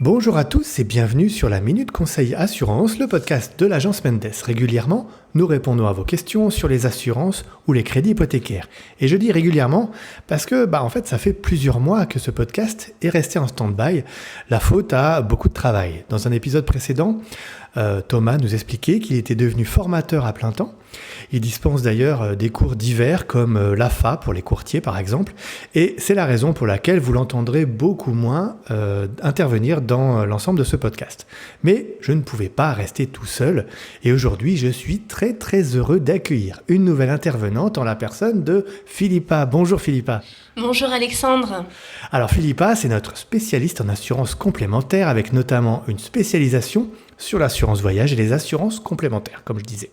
Bonjour à tous et bienvenue sur la Minute Conseil Assurance, le podcast de l'agence Mendes. Régulièrement, nous répondons à vos questions sur les assurances ou les crédits hypothécaires. Et je dis régulièrement parce que ça fait plusieurs mois que ce podcast est resté en stand-by, la faute à beaucoup de travail. Dans un épisode précédent, Thomas nous expliquait qu'il était devenu formateur à plein temps. Il dispense d'ailleurs des cours divers comme l'AFA pour les courtiers par exemple. Et c'est la raison pour laquelle vous l'entendrez beaucoup moins intervenir dans l'ensemble de ce podcast. Mais je ne pouvais pas rester tout seul. Et aujourd'hui, je suis très heureux d'accueillir une nouvelle intervenante en la personne de Philippa. Bonjour Philippa. Bonjour Alexandre. Alors Philippa, c'est notre spécialiste en assurance complémentaire avec notamment une spécialisation sur l'assurance voyage et les assurances complémentaires, comme je disais.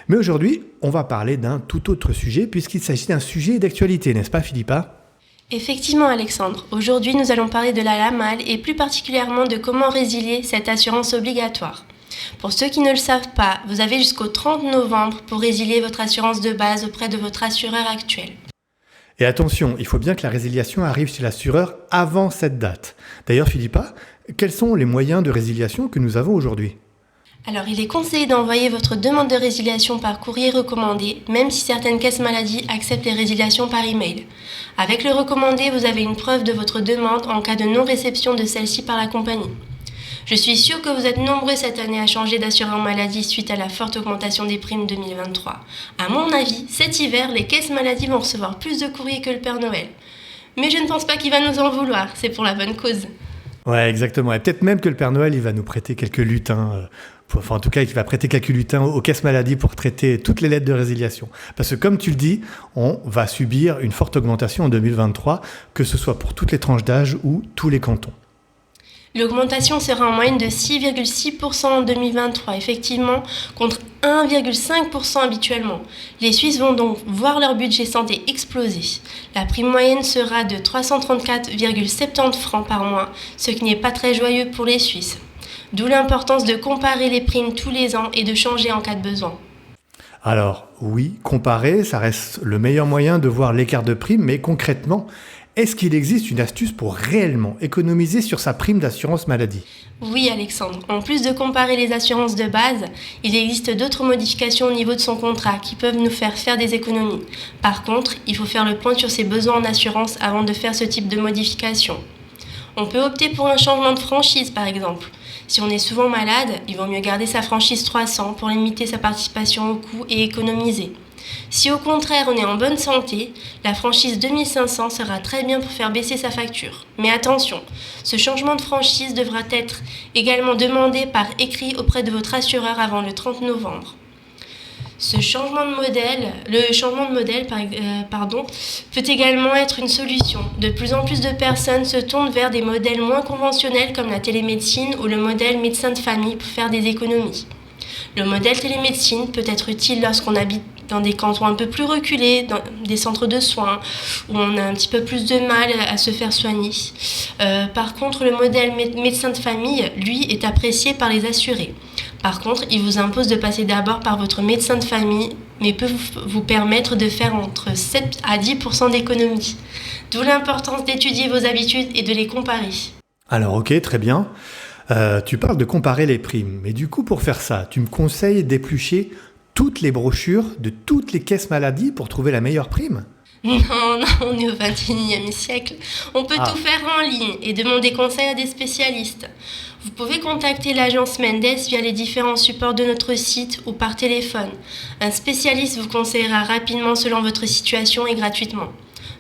Mais aujourd'hui, on va parler d'un tout autre sujet puisqu'il s'agit d'un sujet d'actualité, n'est-ce pas Philippa ? Effectivement Alexandre, aujourd'hui nous allons parler de la LAMAL et plus particulièrement de comment résilier cette assurance obligatoire. Pour ceux qui ne le savent pas, vous avez jusqu'au 30 novembre pour résilier votre assurance de base auprès de votre assureur actuel. Et attention, il faut bien que la résiliation arrive chez l'assureur avant cette date. D'ailleurs Philippa, quels sont les moyens de résiliation que nous avons aujourd'hui ? Alors, il est conseillé d'envoyer votre demande de résiliation par courrier recommandé, même si certaines caisses maladie acceptent les résiliations par email. Avec le recommandé, vous avez une preuve de votre demande en cas de non-réception de celle-ci par la compagnie. Je suis sûre que vous êtes nombreux cette année à changer d'assureur maladie suite à la forte augmentation des primes 2023. À mon avis, cet hiver, les caisses maladie vont recevoir plus de courriers que le Père Noël. Mais je ne pense pas qu'il va nous en vouloir, c'est pour la bonne cause. Ouais, exactement. Et peut-être même que le Père Noël, il va nous prêter quelques lutins, en tout cas, il va prêter quelques lutins aux caisses maladie pour traiter toutes les lettres de résiliation. Parce que comme tu le dis, on va subir une forte augmentation en 2023, que ce soit pour toutes les tranches d'âge ou tous les cantons. L'augmentation sera en moyenne de 6,6% en 2023, effectivement, contre 1,5% habituellement. Les Suisses vont donc voir leur budget santé exploser. La prime moyenne sera de 334,70 francs par mois, ce qui n'est pas très joyeux pour les Suisses. D'où l'importance de comparer les primes tous les ans et de changer en cas de besoin. Alors oui, comparer, ça reste le meilleur moyen de voir l'écart de prime, mais concrètement, est-ce qu'il existe une astuce pour réellement économiser sur sa prime d'assurance maladie ? Oui Alexandre, en plus de comparer les assurances de base, il existe d'autres modifications au niveau de son contrat qui peuvent nous faire des économies. Par contre, il faut faire le point sur ses besoins en assurance avant de faire ce type de modification. On peut opter pour un changement de franchise par exemple. Si on est souvent malade, il vaut mieux garder sa franchise 300 pour limiter sa participation au coût et économiser. Si au contraire on est en bonne santé, la franchise 2500 sera très bien pour faire baisser sa facture. Mais attention, ce changement de franchise devra être également demandé par écrit auprès de votre assureur avant le 30 novembre. Le changement de modèle peut également être une solution. De plus en plus de personnes se tournent vers des modèles moins conventionnels comme la télémédecine ou le modèle médecin de famille pour faire des économies. Le modèle télémédecine peut être utile lorsqu'on habite dans des cantons un peu plus reculés, dans des centres de soins, où on a un petit peu plus de mal à se faire soigner. Par contre, le modèle médecin de famille, lui, est apprécié par les assurés. Par contre, il vous impose de passer d'abord par votre médecin de famille, mais peut vous permettre de faire entre 7 à 10% d'économie. D'où l'importance d'étudier vos habitudes et de les comparer. Alors ok, très bien. Tu parles de comparer les primes, mais du coup pour faire ça, tu me conseilles d'éplucher toutes les brochures de toutes les caisses maladie pour trouver la meilleure prime ? Non, on est au XXIe siècle. On peut tout faire en ligne et demander conseil à des spécialistes. Vous pouvez contacter l'agence Mendes via les différents supports de notre site ou par téléphone. Un spécialiste vous conseillera rapidement selon votre situation et gratuitement.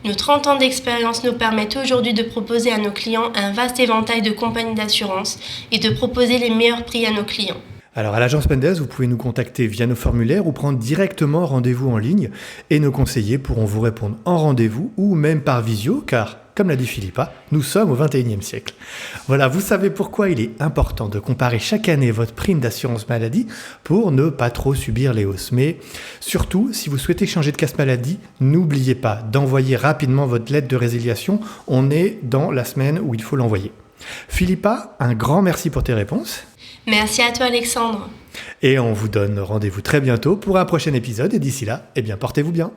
Nos 30 ans d'expérience nous permettent aujourd'hui de proposer à nos clients un vaste éventail de compagnies d'assurance et de proposer les meilleurs prix à nos clients. Alors à l'agence Mendes, vous pouvez nous contacter via nos formulaires ou prendre directement rendez-vous en ligne et nos conseillers pourront vous répondre en rendez-vous ou même par visio car, comme l'a dit Philippa, nous sommes au XXIe siècle. Voilà, vous savez pourquoi il est important de comparer chaque année votre prime d'assurance maladie pour ne pas trop subir les hausses. Mais surtout, si vous souhaitez changer de caisse maladie, n'oubliez pas d'envoyer rapidement votre lettre de résiliation. On est dans la semaine où il faut l'envoyer. Philippa, un grand merci pour tes réponses. Merci à toi Alexandre. Et on vous donne rendez-vous très bientôt pour un prochain épisode et d'ici là, portez-vous bien.